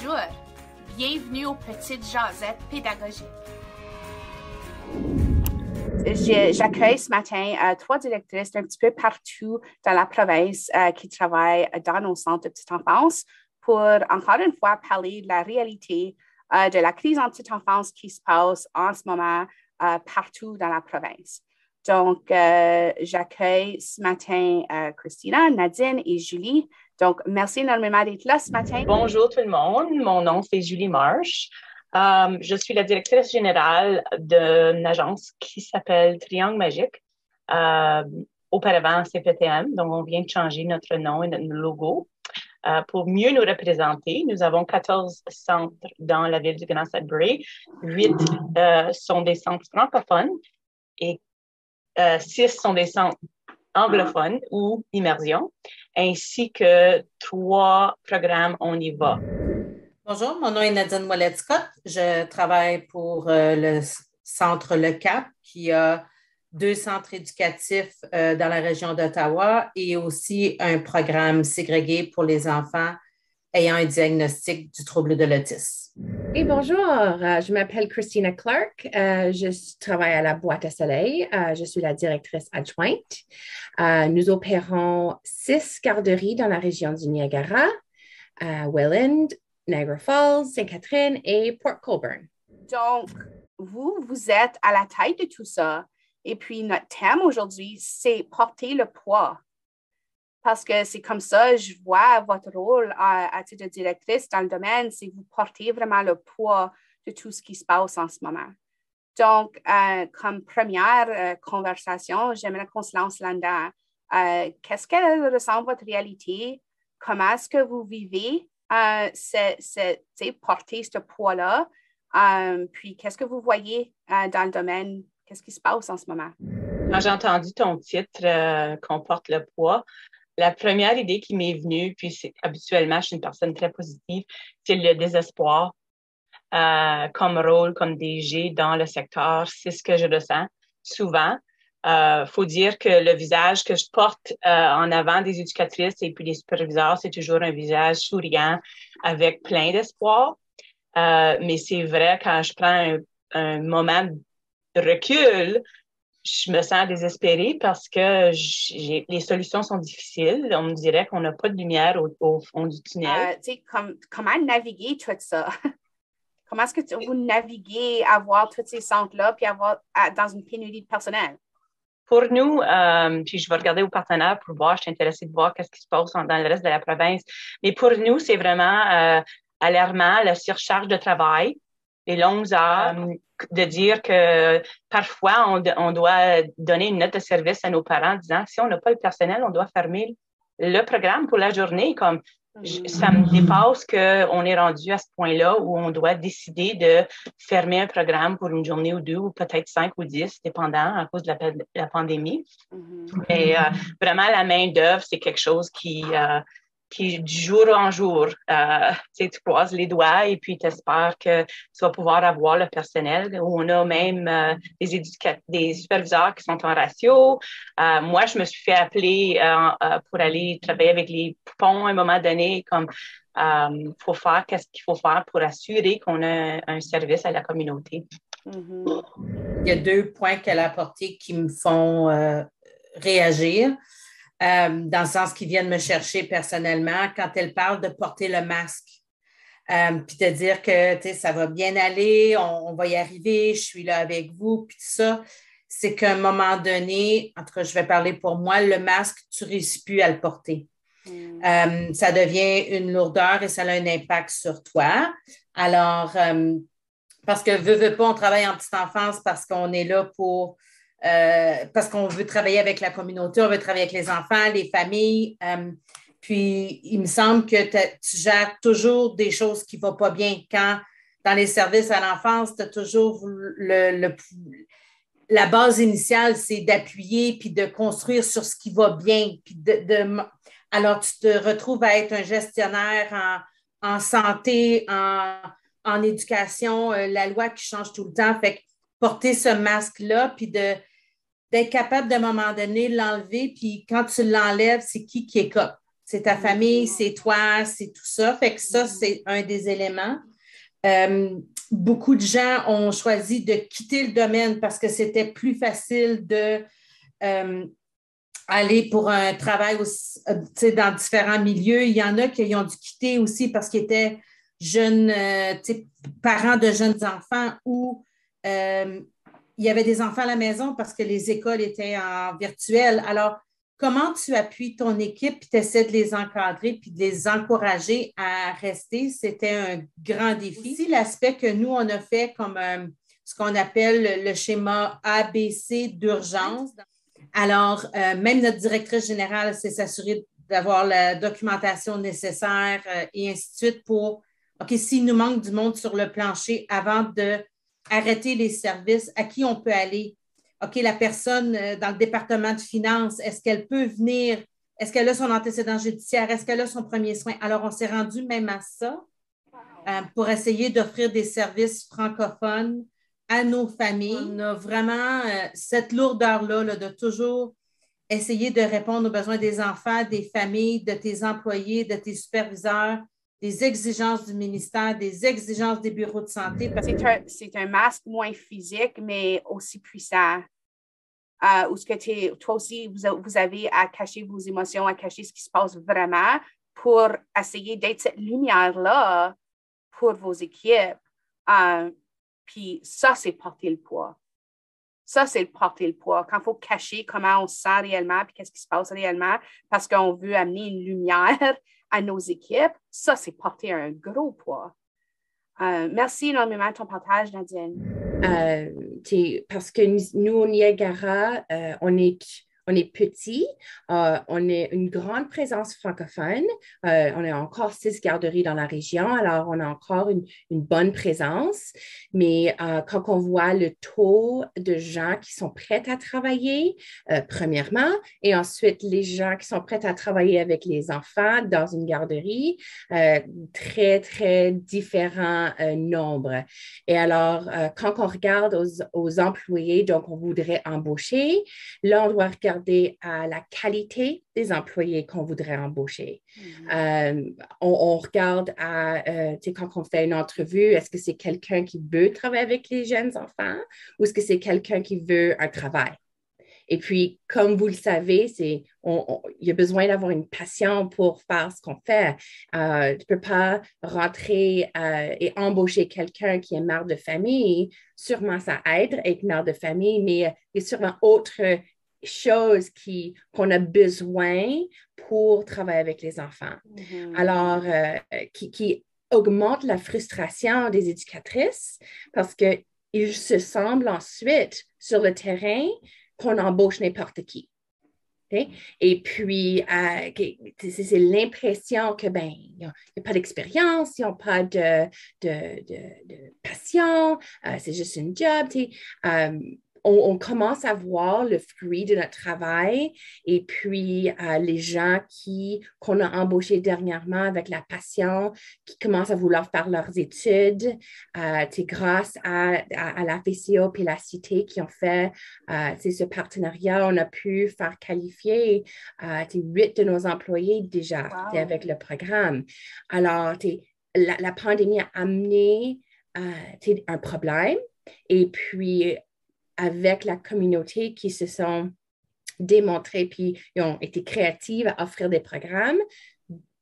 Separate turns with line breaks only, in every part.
Bonjour, bienvenue aux Petites Jasettes pédagogiques. J'accueille ce matin trois directrices d'un petit peu partout dans la province qui travaillent dans nos centres de petite enfance pour, encore une fois, parler de la réalité de la crise en petite enfance qui se passe en ce moment partout dans la province. Donc, j'accueille ce matin Christina, Nadine et Julie. Donc, merci énormément d'être là ce matin.
Bonjour tout le monde, mon nom c'est Julie Marsh. Je suis la directrice générale d'une agence qui s'appelle Triangle Magique. Auparavant, c'est PTM, donc on vient de changer notre nom et notre logo. Pour mieux nous représenter, nous avons 14 centres dans la ville du Grand Sudbury. 8 sont des centres francophones et 6 sont des centres anglophones ou immersion, ainsi que 3 programmes On y va.
Bonjour, mon nom est Nadine Ouellet-Scott. Je travaille pour le centre Le Cap, qui a 2 centres éducatifs dans la région d'Ottawa et aussi un programme ségrégué pour les enfants ayant un diagnostic du trouble de l'autisme.
Et bonjour, je m'appelle Christina Clark. Je travaille à la Boîte à Soleil. Je suis la directrice adjointe. Nous opérons 6 garderies dans la région du Niagara, Welland, Niagara Falls, Sainte-Catherine et Port Colborne.
Donc, vous êtes à la tête de tout ça. Et puis, notre thème aujourd'hui, c'est porter le poids. Parce que c'est comme ça, je vois votre rôle à titre de directrice dans le domaine, c'est vous porter vraiment le poids de tout ce qui se passe en ce moment. Donc, comme première conversation, j'aimerais qu'on se lance là-dedans. Qu'est-ce qu'elle ressemble votre réalité? Comment est-ce que vous vivez porter ce poids-là? Puis, qu'est-ce que vous voyez dans le domaine? Qu'est-ce qui se passe en ce moment?
Quand j'ai entendu ton titre, qu'on porte le poids, la première idée qui m'est venue, puis habituellement, je suis une personne très positive, c'est le désespoir comme rôle, comme DG dans le secteur. C'est ce que je ressens souvent. Faut dire que le visage que je porte en avant des éducatrices et puis des superviseurs, c'est toujours un visage souriant avec plein d'espoir. Mais c'est vrai, quand je prends un moment de recul, je me sens désespérée parce que les solutions sont difficiles. On me dirait qu'on n'a pas de lumière au fond du tunnel.
Comment naviguer tout ça? Comment est-ce que vous naviguez à voir tous ces centres-là puis dans une pénurie de personnel?
Pour nous, puis je vais regarder aux partenaires pour voir, je suis intéressée de voir qu'est-ce qui se passe dans le reste de la province. Mais pour nous, c'est vraiment alarmant, la surcharge de travail, les longues heures, de dire que parfois, on doit donner une note de service à nos parents en disant que si on n'a pas le personnel, on doit fermer le programme pour la journée. Comme ça me dépasse qu'on est rendu à ce point-là où on doit décider de fermer un programme pour une journée ou 2 ou peut-être 5 ou 10, dépendant à cause de la pandémie. Mais vraiment, la main-d'œuvre, c'est quelque chose qui du jour en jour, tu croises les doigts et puis tu espères que tu vas pouvoir avoir le personnel. On a même des superviseurs qui sont en ratio. Moi, je me suis fait appeler pour aller travailler avec les poupons à un moment donné, comme faut faire qu'est-ce qu'il faut faire pour assurer qu'on a un service à la communauté.
Il y a 2 points qu'elle a apportés qui me font réagir. Dans le sens qu'ils viennent me chercher personnellement quand elle parle de porter le masque. Puis de dire que ça va bien aller, on va y arriver, je suis là avec vous, puis tout ça. C'est qu'à un moment donné, en tout cas, je vais parler pour moi, le masque, tu ne réussis plus à le porter. Ça devient une lourdeur et ça a un impact sur toi. Alors, parce que veut pas, on travaille en petite enfance parce qu'on est là parce qu'on veut travailler avec la communauté, on veut travailler avec les enfants, les familles. Puis, il me semble que tu gères toujours des choses qui ne vont pas bien. Quand, dans les services à l'enfance, tu as toujours la base initiale, c'est d'appuyer puis de construire sur ce qui va bien. Puis alors, tu te retrouves à être un gestionnaire en santé, en éducation, la loi qui change tout le temps. Fait que porter ce masque-là, puis d'être capable, d'un moment donné, l'enlever, puis quand tu l'enlèves, c'est qui écope? C'est ta famille, c'est toi, c'est tout ça. Fait que ça, c'est un des éléments. Beaucoup de gens ont choisi de quitter le domaine parce que c'était plus facile de aller pour un travail aussi, dans différents milieux. Il y en a qui ont dû quitter aussi parce qu'ils étaient jeunes, parents de jeunes enfants ou il y avait des enfants à la maison parce que les écoles étaient en virtuel. Alors, comment tu appuies ton équipe et tu essaies de les encadrer puis de les encourager à rester? C'était un grand défi. Aussi, l'aspect que nous, on a fait comme ce qu'on appelle le schéma ABC d'urgence. Alors, même notre directrice générale s'est s'assurée d'avoir la documentation nécessaire et ainsi de suite pour, OK, s'il nous manque du monde sur le plancher avant d'arrêter les services, à qui on peut aller? OK, la personne dans le département de finances, est-ce qu'elle peut venir? Est-ce qu'elle a son antécédent judiciaire? Est-ce qu'elle a son premier soin? Alors, on s'est rendu même à ça pour essayer d'offrir des services francophones à nos familles. On a vraiment cette lourdeur-là là, de toujours essayer de répondre aux besoins des enfants, des familles, de tes employés, de tes superviseurs, des exigences du ministère, des exigences des bureaux de santé.
C'est un masque moins physique, mais aussi puissant. Où ce que toi aussi, vous avez à cacher vos émotions, à cacher ce qui se passe vraiment pour essayer d'être cette lumière-là pour vos équipes. Puis ça, c'est porter le poids. Ça, c'est porter le poids. Quand il faut cacher comment on se sent réellement puis qu'est-ce qui se passe réellement parce qu'on veut amener une lumière à nos équipes, ça, c'est porter un gros poids. Merci énormément de ton partage, Nadine.
Parce que nous, au Niagara, on est petit, on est une grande présence francophone. On a encore 6 garderies dans la région, alors on a encore une bonne présence. Mais quand on voit le taux de gens qui sont prêts à travailler, premièrement, et ensuite les gens qui sont prêts à travailler avec les enfants dans une garderie, très, très différents nombres. Et alors, quand on regarde aux employés, donc on voudrait embaucher, là, on doit regarder à la qualité des employés qu'on voudrait embaucher. On regarde quand on fait une entrevue, est-ce que c'est quelqu'un qui veut travailler avec les jeunes enfants ou est-ce que c'est quelqu'un qui veut un travail? Et puis, comme vous le savez, il y a besoin d'avoir une passion pour faire ce qu'on fait. Tu ne peux pas rentrer et embaucher quelqu'un qui est mère de famille. Sûrement, ça aide être mère de famille, mais il y a sûrement autre choses qu'on a besoin pour travailler avec les enfants. Alors, qui augmente la frustration des éducatrices parce qu'ils se semblent ensuite sur le terrain qu'on embauche n'importe qui. Okay? Et puis, c'est l'impression que, il n'y a pas d'expérience, ils n'ont pas de passion, c'est juste une job. On commence à voir le fruit de notre travail et puis les gens qu'on a embauchés dernièrement avec la passion, qui commencent à vouloir faire leurs études, grâce à la FCO et la Cité qui ont fait ce partenariat, on a pu faire qualifier 8 de nos employés déjà avec le programme. Alors, la pandémie a amené un problème et puis avec la communauté qui se sont démontrés puis ils ont été créatifs à offrir des programmes.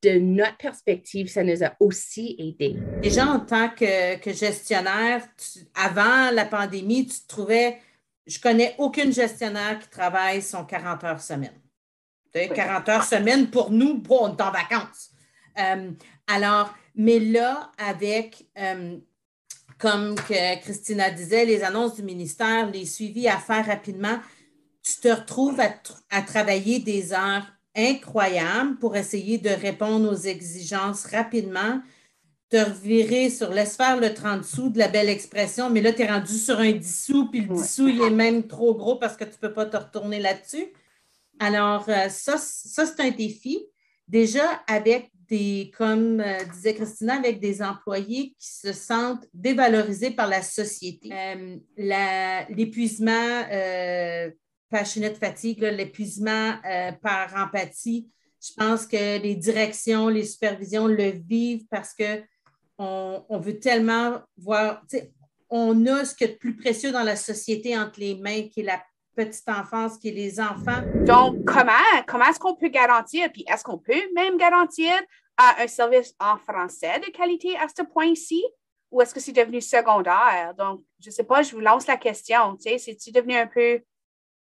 De notre perspective, ça nous a aussi aidés.
Déjà, en tant que gestionnaire, avant la pandémie, tu te trouvais, je connais aucune gestionnaire qui travaille son 40 heures semaine. 40 heures semaine, pour nous, on est en vacances. Alors, mais là, avec... comme que Christina disait, les annonces du ministère, les suivis à faire rapidement, tu te retrouves à travailler des heures incroyables pour essayer de répondre aux exigences rapidement, te revirer sur laisse faire le 30 sous de la belle expression, mais là, tu es rendu sur un 10 sous, puis le 10 sous, il est même trop gros parce que tu ne peux pas te retourner là-dessus. Alors, ça c'est un défi. Déjà, avec comme disait Christina, avec des employés qui se sentent dévalorisés par la société. L'épuisement passionate fatigue, l'épuisement par empathie, Je pense que les directions, les supervisions le vivent parce qu'on veut tellement voir, on a ce qu'il y a de plus précieux dans la société entre les mains, qui est la petite enfance, qui est les enfants.
Donc, comment est-ce qu'on peut garantir, puis est-ce qu'on peut même garantir un service en français de qualité à ce point-ci? Ou est-ce que c'est devenu secondaire? Donc, je ne sais pas, je vous lance la question. C'est-tu devenu un peu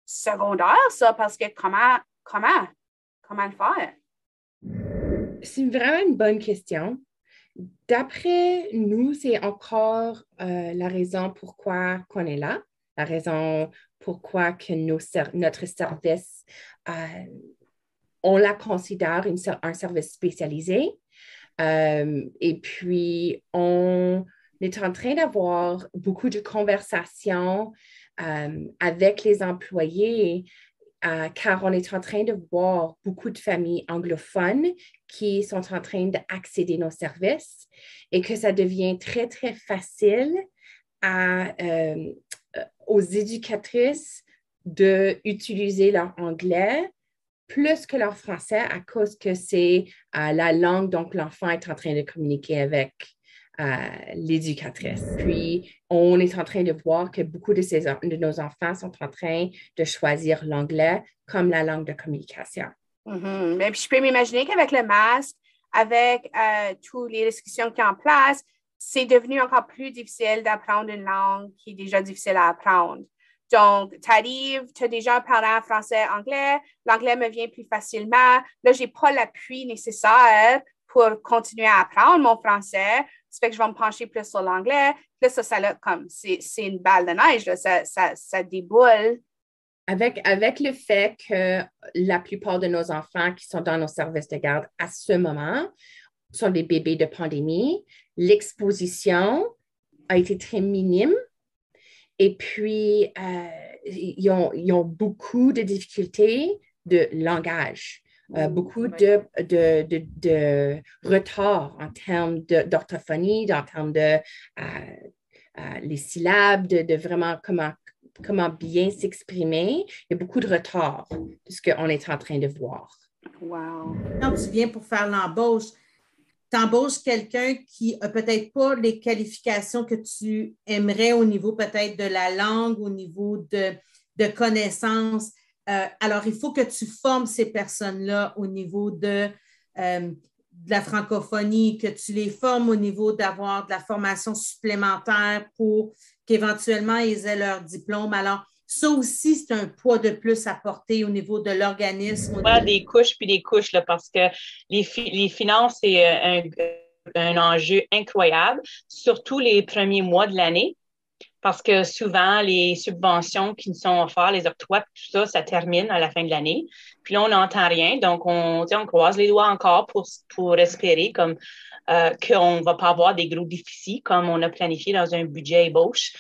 secondaire, ça? Parce que comment le faire?
C'est vraiment une bonne question. D'après nous, c'est encore la raison pourquoi qu'on est là, la raison pourquoi que notre service, on la considère un service spécialisé. Et puis, on est en train d'avoir beaucoup de conversations avec les employés car on est en train de voir beaucoup de familles anglophones qui sont en train d'accéder à nos services et que ça devient très, très facile aux éducatrices d'utiliser leur anglais plus que leur français à cause que c'est la langue dont l'enfant est en train de communiquer avec l'éducatrice. Puis, on est en train de voir que beaucoup de nos enfants sont en train de choisir l'anglais comme la langue de communication.
Mm-hmm. Mais puis, je peux m'imaginer qu'avec le masque, avec toutes les restrictions qui sont en place, c'est devenu encore plus difficile d'apprendre une langue qui est déjà difficile à apprendre. Donc, tu arrives, tu as déjà un parent français-anglais, l'anglais me vient plus facilement. Là, je n'ai pas l'appui nécessaire pour continuer à apprendre mon français. Ça fait que je vais me pencher plus sur l'anglais. Là, c'est une balle de neige, là. Ça déboule.
Avec le fait que la plupart de nos enfants qui sont dans nos services de garde à ce moment sont des bébés de pandémie, l'exposition a été très minime. Et puis, ils ont beaucoup de difficultés de langage, beaucoup de retard en termes d'orthophonie, en termes de les syllabes, de vraiment comment bien s'exprimer. Il y a beaucoup de retard de ce qu'on est en train de voir.
Wow.
Quand tu viens pour faire l'embauche, tu embauches quelqu'un qui n'a peut-être pas les qualifications que tu aimerais au niveau peut-être de la langue, au niveau de connaissances. Alors, il faut que tu formes ces personnes-là au niveau de la francophonie, que tu les formes au niveau d'avoir de la formation supplémentaire pour qu'éventuellement ils aient leur diplôme. Alors, ça aussi, c'est un poids de plus à porter au niveau de l'organisme.
Des couches puis des couches, là, parce que les finances, c'est un enjeu incroyable, surtout les premiers mois de l'année, parce que souvent, les subventions qui nous sont offertes, les octrois, tout ça, ça termine à la fin de l'année. Puis là, on n'entend rien, donc on croise les doigts encore pour espérer comme qu'on ne va pas avoir des gros déficits comme on a planifié dans un budget ébauche.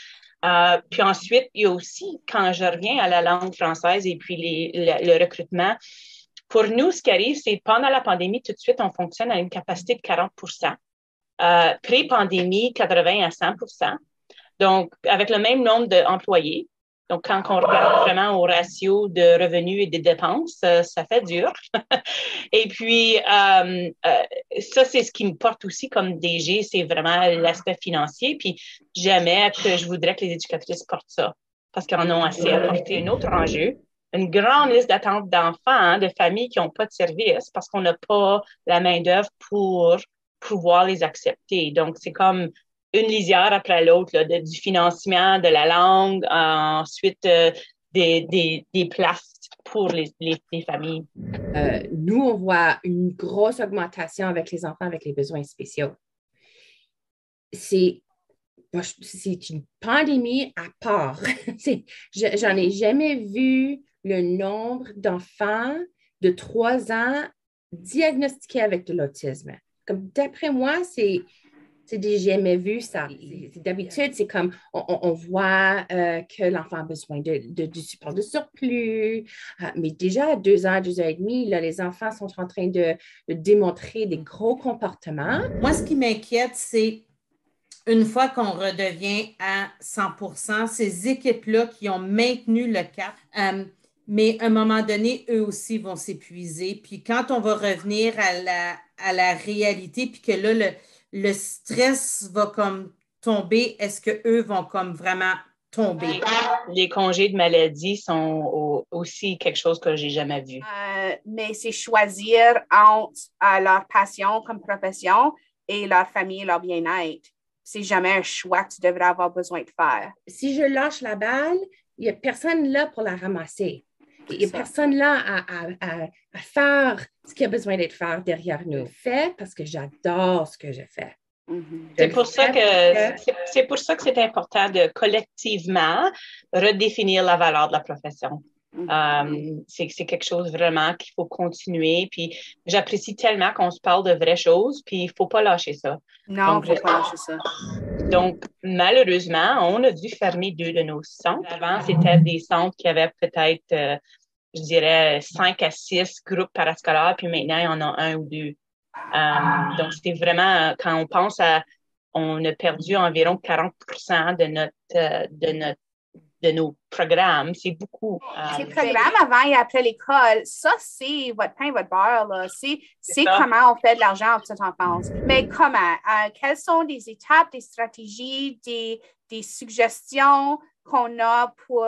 Puis ensuite, il y a aussi, quand je reviens à la langue française et puis le recrutement, pour nous, ce qui arrive, c'est pendant la pandémie, tout de suite, on fonctionne à une capacité de 40%. Pré-pandémie, 80 à 100%. Donc, avec le même nombre d'employés. Donc, quand on regarde vraiment au ratio de revenus et de dépenses, ça fait dur. Et puis, ça, c'est ce qui me porte aussi comme DG, c'est vraiment l'aspect financier. Puis, jamais que je voudrais que les éducatrices portent ça parce qu'en ont assez à porter. Un autre enjeu, une grande liste d'attente d'enfants, de familles qui n'ont pas de service parce qu'on n'a pas la main-d'œuvre pour pouvoir les accepter. Donc, c'est comme une lisière après l'autre, là, du financement, de la langue, ensuite des places pour les familles.
Nous, on voit une grosse augmentation avec les enfants avec les besoins spéciaux. C'est une pandémie à part. J'en ai jamais vu le nombre d'enfants de 3 ans diagnostiqués avec de l'autisme. Comme d'après moi, c'est jamais vu ça. D'habitude, c'est comme on voit que l'enfant a besoin du support de surplus, mais déjà à 2 ans, 2 ans et demi, là, les enfants sont en train de démontrer des gros comportements.
Moi, ce qui m'inquiète, c'est une fois qu'on redevient à 100%, ces équipes-là qui ont maintenu le cap, mais à un moment donné, eux aussi vont s'épuiser. Puis quand on va revenir à la réalité, puis que là, le stress va comme tomber, est-ce qu'eux vont comme vraiment tomber?
Les congés de maladie sont aussi quelque chose que j'ai jamais vu.
Mais c'est choisir entre leur passion comme profession et leur famille et leur bien-être. C'est jamais un choix que tu devrais avoir besoin de faire.
Si je lâche la balle, il n'y a personne là pour la ramasser. Il n'y a personne là à faire ce qui a besoin d'être fait derrière nous. Je le fais parce que j'adore ce que je fais.
C'est pour ça que c'est important de collectivement redéfinir la valeur de la profession. C'est quelque chose vraiment qu'il faut continuer. Puis j'apprécie tellement qu'on se parle de vraies choses, puis il ne faut pas lâcher ça.
Non, il ne faut pas lâcher ça.
Donc, malheureusement, on a dû fermer 2 de nos centres. Avant, c'était des centres qui avaient peut-être, je dirais, 5 à 6 groupes parascolaires, puis maintenant, il y en a 1 ou 2. Donc, c'est vraiment, quand on pense on a perdu environ 40% de nos programmes. C'est beaucoup.
Ces programmes avant et après l'école, ça, c'est votre pain, votre beurre. Là. C'est comment on fait de l'argent en petite enfance. Mais comment? Quelles sont des étapes, des stratégies, des suggestions qu'on a pour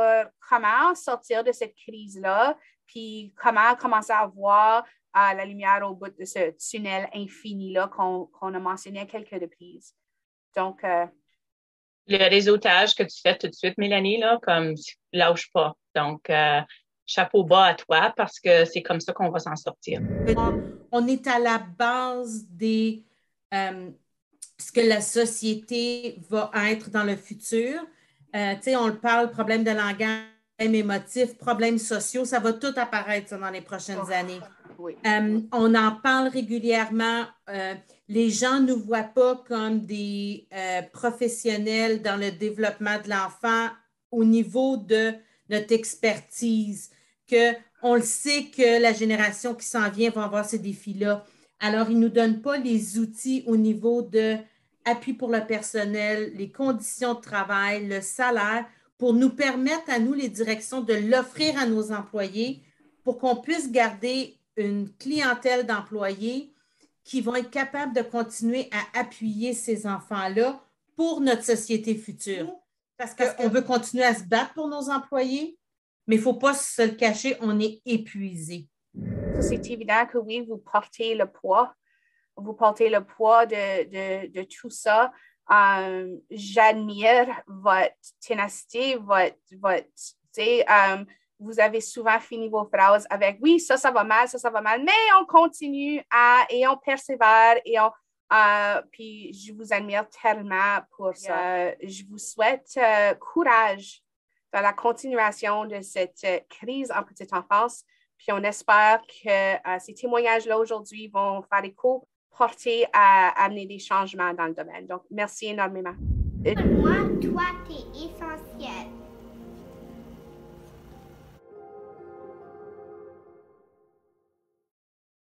comment sortir de cette crise-là, puis comment commencer à voir la lumière au bout de ce tunnel infini-là qu'on a mentionné à quelques reprises. Donc,
le réseautage que tu fais tout de suite, Mélanie, là, comme lâche pas. Donc, chapeau bas à toi parce que c'est comme ça qu'on va s'en sortir.
On est à la base de ce que la société va être dans le futur. On le parle, problème de langage, problèmes émotifs, problèmes sociaux, ça va tout apparaître ça, dans les prochaines années.
Oui.
On en parle régulièrement. Les gens ne nous voient pas comme des professionnels dans le développement de l'enfant au niveau de notre expertise, qu'on le sait que la génération qui s'en vient va avoir ces défis-là. Alors, ils ne nous donnent pas les outils au niveau de appui pour le personnel, les conditions de travail, le salaire, pour nous permettre à nous, les directions, de l'offrir à nos employés pour qu'on puisse garder une clientèle d'employés qui vont être capables de continuer à appuyer ces enfants-là pour notre société future. Parce qu'on veut continuer à se battre pour nos employés, mais il ne faut pas se le cacher, on est épuisé.
C'est évident que oui, vous portez le poids. Vous portez le poids de tout ça. J'admire votre ténacité, vous avez souvent fini vos phrases avec « oui, ça va mal, ça va mal », mais on continue et on persévère puis je vous admire tellement pour ça. Je vous souhaite courage dans la continuation de cette crise en petite enfance. Puis on espère que ces témoignages-là aujourd'hui vont faire écho, porter à amener des changements dans le domaine. Donc, merci énormément.
Moi, toi, t'es